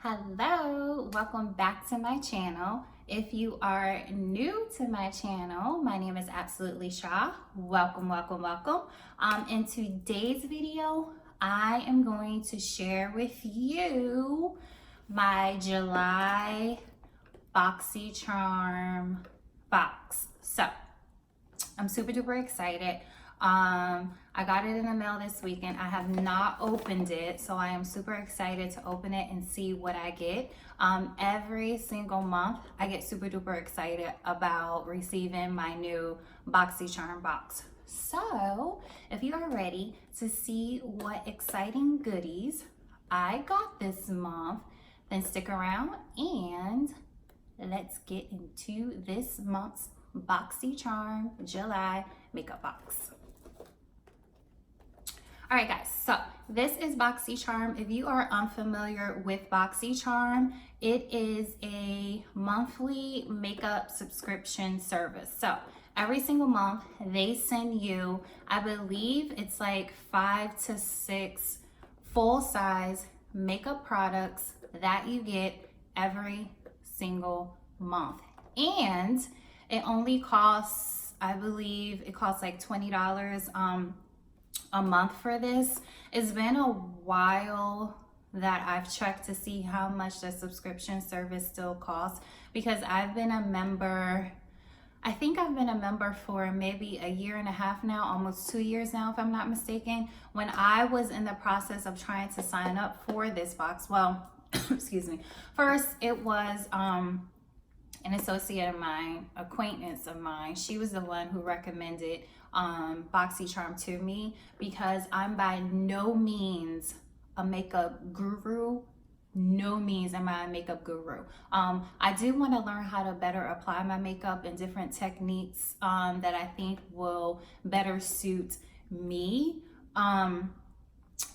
Hello, welcome back to my channel. If you are new to my channel, my name is Absolutely Shaw. Welcome. In today's video, I am going to share with you my July Boxycharm box. So I'm super duper excited. I got it in the mail this weekend. I have not opened it, so I am super excited to open it and see what I get. Every single month, I get super duper excited about receiving my new Boxycharm box. So, if you are ready to see what exciting goodies I got this month, then stick around and let's get into this month's Boxycharm July makeup box. All right, guys, so this is Boxycharm. If you are unfamiliar with Boxycharm, it is a monthly makeup subscription service. So every single month they send you, I believe it's like 5 to 6 full-size makeup products that you get every single month. And it only costs, I believe it costs like $20 a month for this. It's been a while that I've checked to see how much the subscription service still costs, because I've been a member, I think I've been a member for maybe a year and a half now, almost 2 years now if I'm not mistaken. When I was in the process of trying to sign up for this box, well, excuse me, first it was an associate of mine, acquaintance of mine. She was the one who recommended Boxycharm to me, because I'm by no means a makeup guru. No means am I a makeup guru. I do want to learn how to better apply my makeup and different techniques that I think will better suit me.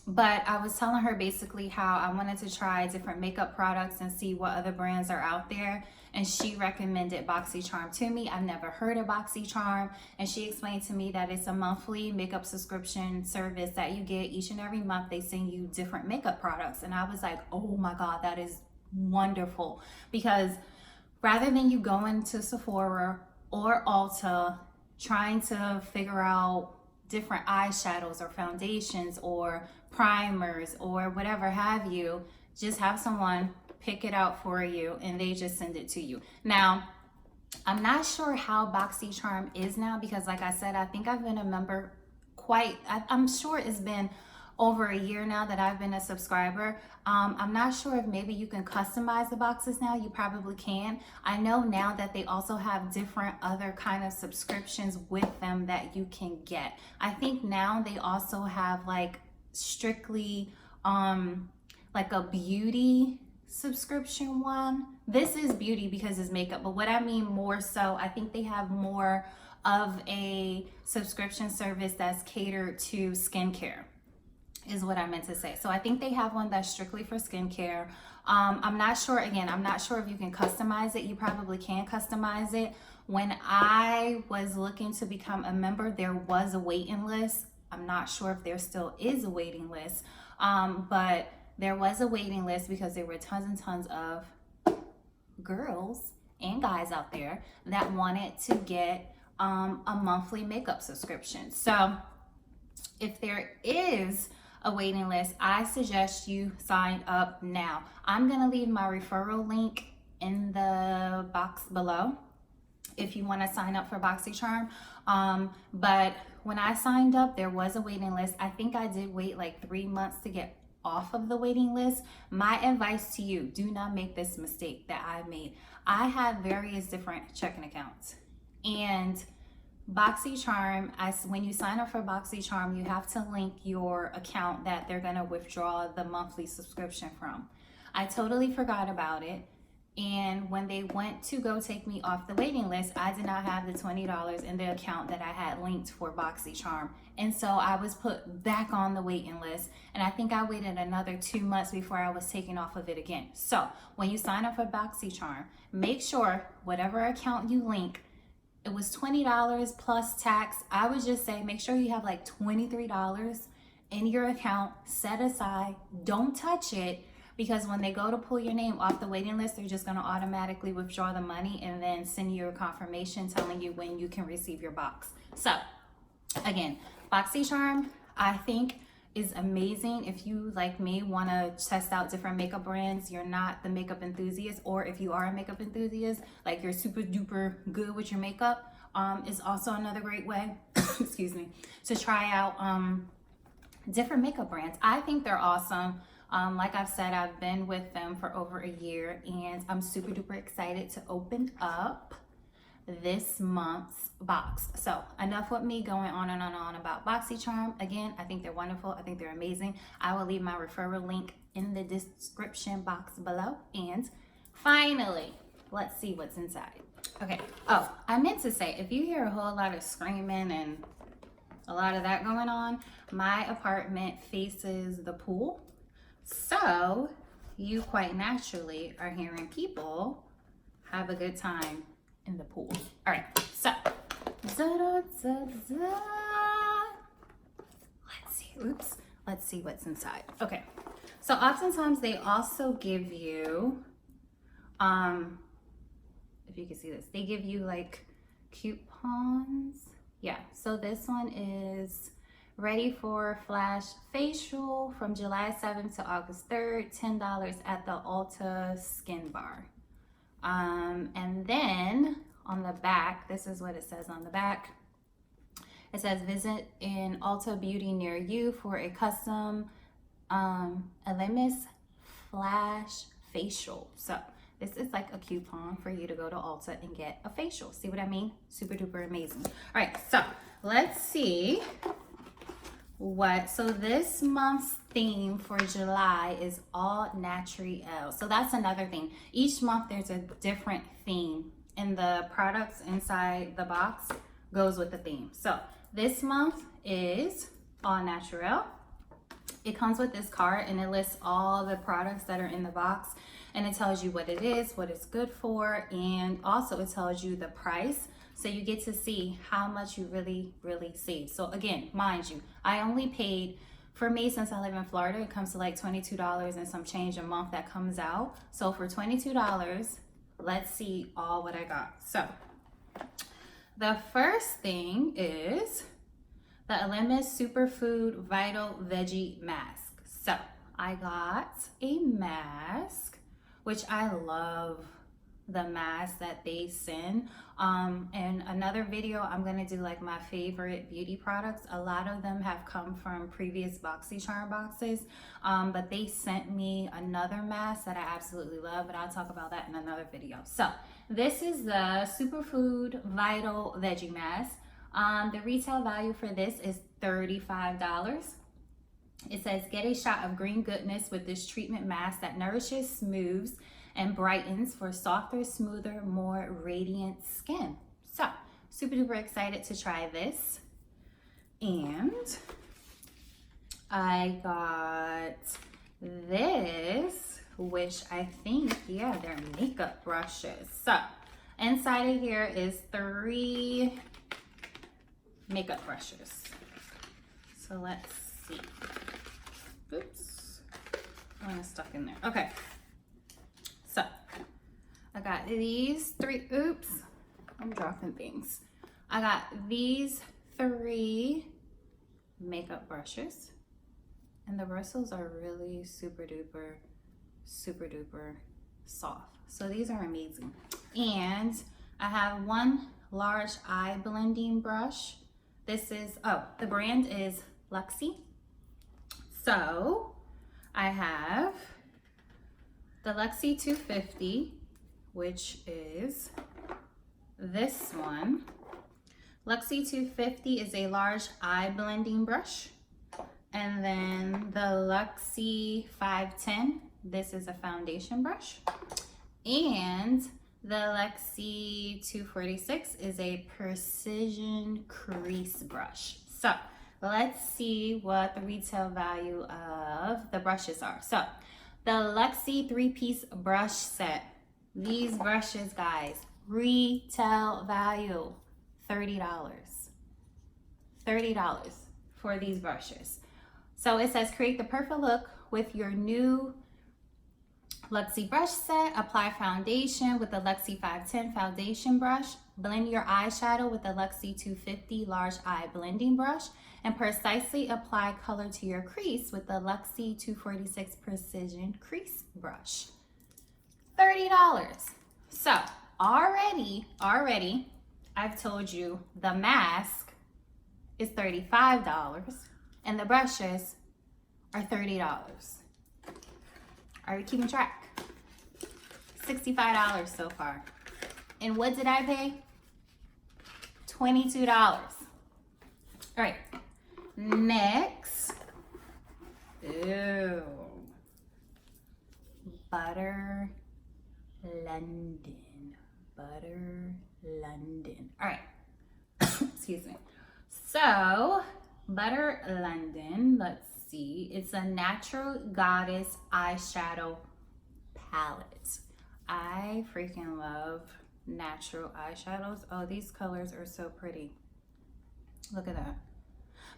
But I was telling her basically how I wanted to try different makeup products and see what other brands are out there. And she recommended Boxycharm to me. I've never heard of Boxycharm. And she explained to me that it's a monthly makeup subscription service that you get each and every month. They send you different makeup products. And I was like, oh my God, that is wonderful. Because rather than you going to Sephora or Ulta trying to figure out different eyeshadows or foundations or primers or whatever have you, just have someone pick it out for you and they just send it to you. Now, I'm not sure how Boxycharm is now, because like I said, I think I've been a member I'm sure it's been over a year now that I've been a subscriber. I'm not sure if maybe you can customize the boxes now. You probably can. I know now that they also have different other kind of subscriptions with them that you can get. I think now they also have like strictly like a beauty subscription one. This is beauty because it's makeup, but what I mean more so, I think they have more of a subscription service that's catered to skincare, is what I meant to say. So I think they have one that's strictly for skincare. I'm not sure, again, I'm not sure if you can customize it. You probably can customize it. When I was looking to become a member, there was a waiting list. I'm not sure if there still is a waiting list, but there was a waiting list because there were tons and tons of girls and guys out there that wanted to get a monthly makeup subscription. So if there is a waiting list, I suggest you sign up now. I'm gonna leave my referral link in the box below if you want to sign up for Boxycharm. But when I signed up, there was a waiting list. I think I did wait like 3 months to get off of the waiting list. My advice to you, do not make this mistake that I made. I have various different checking accounts, and Boxycharm, when you sign up for Boxycharm, you have to link your account that they're going to withdraw the monthly subscription from. I totally forgot about it. And when they went to go take me off the waiting list, I did not have the $20 in the account that I had linked for Boxycharm. And so I was put back on the waiting list. And I think I waited another 2 months before I was taken off of it again. So when you sign up for Boxycharm, make sure whatever account you link, it was $20 plus tax. I would just say make sure you have like $23 in your account set aside. Don't touch it, because when they go to pull your name off the waiting list, they're just going to automatically withdraw the money and then send you a confirmation telling you when you can receive your box. So again, Boxycharm, I think, is amazing if you, like me, want to test out different makeup brands. You're not the makeup enthusiast, or if you are a makeup enthusiast, like you're super duper good with your makeup, is also another great way excuse me, to try out different makeup brands. I think they're awesome. Like I've said, I've been with them for over a year, and I'm super duper excited to open up this month's box. So enough with me going on and on and on about Boxycharm. Again, I think they're wonderful. I think they're amazing. I will leave my referral link in the description box below. And finally, let's see what's inside. Okay. Oh, I meant to say, if you hear a whole lot of screaming and a lot of that going on, my apartment faces the pool. So you quite naturally are hearing people have a good time in the pool. All right, so let's see what's inside. Okay, so oftentimes they also give you if you can see this, they give you like coupons. Yeah, so this one is ready for flash facial from July 7th to August 3rd, $10 at the Ulta Skin Bar. And then on the back, this is what it says on the back. It says visit an Ulta Beauty near you for a custom Elemis flash facial. So this is like a coupon for you to go to Ulta and get a facial. See what I mean? Super duper amazing. All right, so let's see so this month's theme for July is all natural. So that's another thing. Each month there's a different theme, and the products inside the box goes with the theme. So this month is all natural. It comes with this card, and it lists all the products that are in the box, and it tells you what it is, what it's good for, and also it tells you the price. So you get to see how much you really save. So again, mind you, I only paid, for me, since I live in Florida, it comes to like $22 and some change a month that comes out. So for $22, let's see all what I got. So the first thing is the Elemis Superfood Vital Veggie Mask. So I got a mask, which I love the mask that they send. In another video, I'm gonna do like my favorite beauty products. A lot of them have come from previous Boxycharm boxes, but they sent me another mask that I absolutely love, but I'll talk about that in another video. So this is the Superfood Vital Veggie Mask. The retail value for this is $35. It says get a shot of green goodness with this treatment mask that nourishes, smooths, and brightens for softer, smoother, more radiant skin. So super duper excited to try this. And I got this, which I think, yeah, they're makeup brushes. So inside of here is 3 makeup brushes. So let's see. Oops, one is stuck in there. Okay. So I got these 3, oops, I'm dropping things. I got these 3 makeup brushes, and the bristles are really super duper soft. So these are amazing. And I have 1 large eye blending brush. This is, the brand is Luxie. So I have the Luxie 250, which is this one. Luxie 250 is a large eye blending brush. And then the Luxie 510, this is a foundation brush. And the Luxie 246 is a precision crease brush. So let's see what the retail value of the brushes are. So the Luxie 3-piece brush set. These brushes, guys, retail value $30. $30 for these brushes. So it says create the perfect look with your new Luxie brush set. Apply foundation with the Luxie 510 foundation brush. Blend your eyeshadow with the Luxie 250 large eye blending brush. And precisely apply color to your crease with the Luxie 246 precision crease brush. $30. So already, I've told you the mask is $35 and the brushes are $30. Are you keeping track? $65 so far. And what did I pay? $22. All right, next, ooh, Butter London. All right, excuse me. So, Butter London, let's see. It's a Natural Goddess eyeshadow palette. I freaking love natural eyeshadows. Oh, these colors are so pretty. Look at that.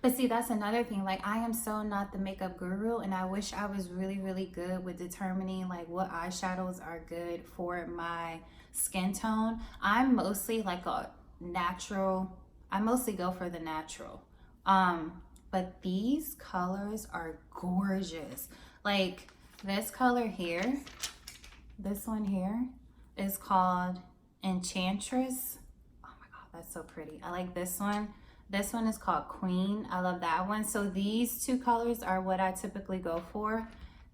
But see, that's another thing. Like, I am so not the makeup guru, and I wish I was really good with determining like what eyeshadows are good for my skin tone. I'm mostly like a natural. I mostly go for the natural. But these colors are gorgeous. Like this color here, this one here is called Enchantress. Oh my God, that's so pretty. I like this one. This one is called Queen. I love that one. So these two colors are what I typically go for.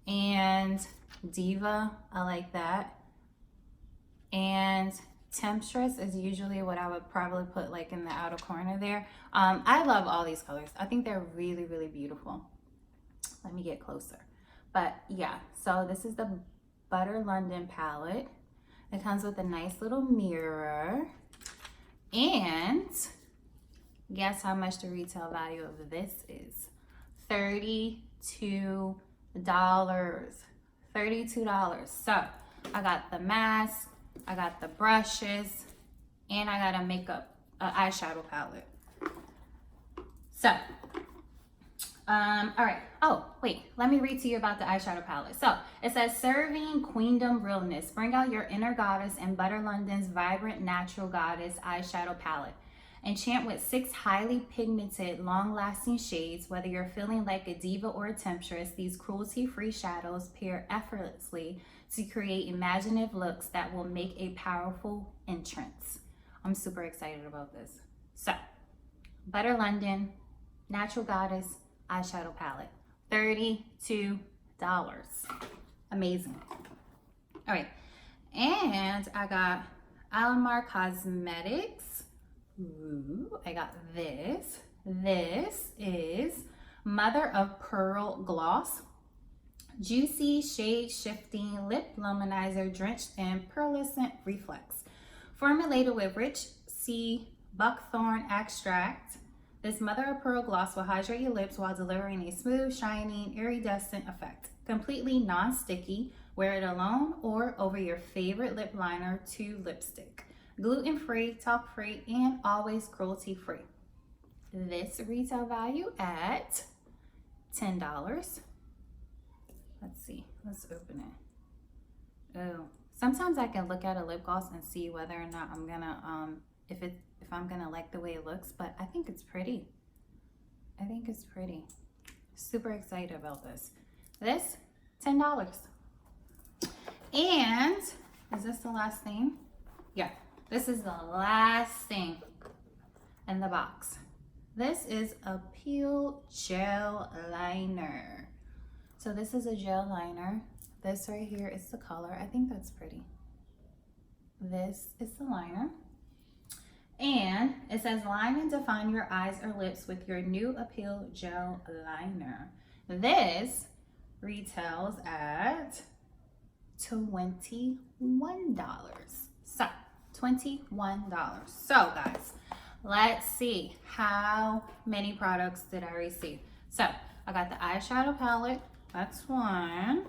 And Diva, I like that. And Temptress is usually what I would probably put like in the outer corner there. I love all these colors. I think they're really beautiful. Let me get closer. But yeah, so this is the Butter London palette. It comes with a nice little mirror. And guess how much the retail value of this is? $32. $32. So I got the mask, I got the brushes, and I got a makeup eyeshadow palette. So, all right. Oh, wait. Let me read to you about the eyeshadow palette. So, it says, serving queendom realness. Bring out your inner goddess in Butter London's vibrant natural goddess eyeshadow palette. Enchant with 6 highly pigmented, long-lasting shades. Whether you're feeling like a diva or a temptress, these cruelty-free shadows pair effortlessly to create imaginative looks that will make a powerful entrance. I'm super excited about this. So, Butter London Natural Goddess eyeshadow palette, $32. Amazing. All right, and I got Lamar Cosmetics. Ooh, I got this. This is Mother of Pearl Gloss. Juicy, shade-shifting lip luminizer drenched in pearlescent reflex. Formulated with rich sea buckthorn extract, this Mother of Pearl gloss will hydrate your lips while delivering a smooth, shining, iridescent effect. Completely non-sticky. Wear it alone or over your favorite lip liner to lipstick. Gluten-free, talc-free, and always cruelty-free. This retail value at $10. Let's see. Let's open it. Oh, sometimes I can look at a lip gloss and see whether or not I'm gonna if I'm gonna like the way it looks, but I think it's pretty. I think it's pretty. Super excited about this. This, $10. And is this the last thing? Yeah, this is the last thing in the box. This is a Peel Gel Liner. So this is a gel liner. This right here is the color. I think that's pretty. This is the liner. And it says, line and define your eyes or lips with your new Appeal Gel Liner. This retails at $21. So, $21. So, guys, let's see. How many products did I receive? So, I got the eyeshadow palette. That's one.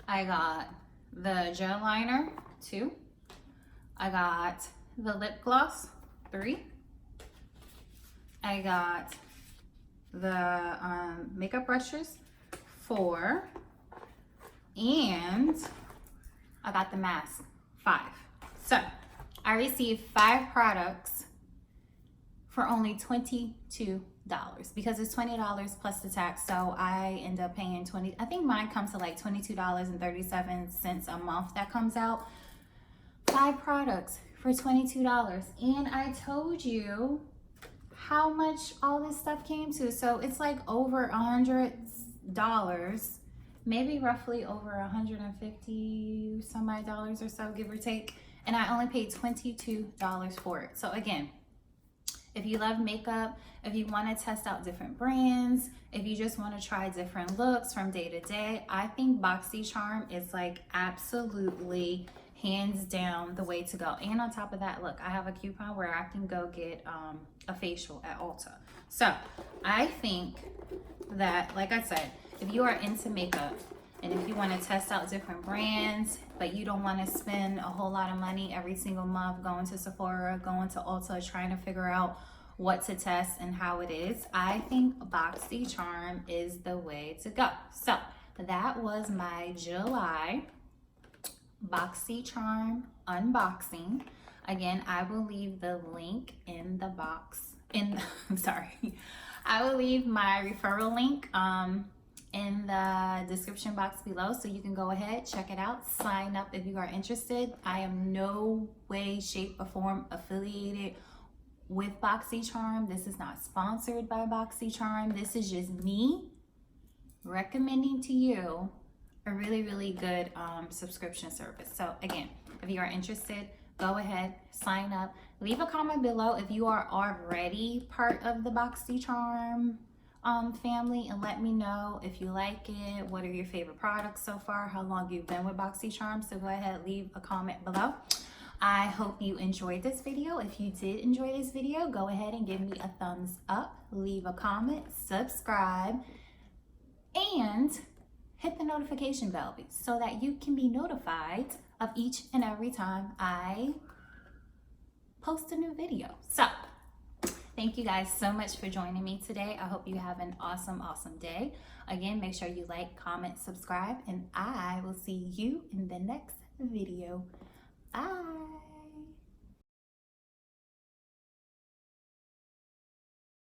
I got the gel liner, 2. I got the lip gloss, 3. I got the makeup brushes, 4. And I got the mask, 5. So I received 5 products for only $22 because it's $20 plus the tax. So I end up paying I think mine comes to like $22.37 a month that comes out. 5 products for $22. And I told you how much all this stuff came to. So it's like over $100, maybe roughly over 150 some odd dollars or so, give or take. And I only paid $22 for it. So again, if you love makeup, if you want to test out different brands, if you just want to try different looks from day to day, I think Boxycharm is like absolutely hands down the way to go. And on top of that, look, I have a coupon where I can go get a facial at Ulta. So I think that, like I said, if you are into makeup and if you want to test out different brands, but you don't want to spend a whole lot of money every single month going to Sephora, going to Ulta, trying to figure out what to test and how it is, I think Boxycharm is the way to go. So that was my July Boxycharm unboxing. Again, I will leave the link in the box. I will leave my referral link in the description box below, so you can go ahead, check it out, sign up if you are interested. I am no way, shape, or form affiliated with Boxycharm. This is not sponsored by Boxycharm. This is just me recommending to you a really, really good subscription service. So again, if you are interested, go ahead, sign up, leave a comment below if you are already part of the Boxycharm family, and let me know if you like it, what are your favorite products so far, how long you've been with Boxycharm. So go ahead, leave a comment below. I hope you enjoyed this video. If you did enjoy this video, go ahead and give me a thumbs up, leave a comment, subscribe, and hit the notification bell so that you can be notified of each and every time I post a new video. So thank you guys so much for joining me today. I hope you have an awesome, awesome day. Again, make sure you like, comment, subscribe, and I will see you in the next video. Bye.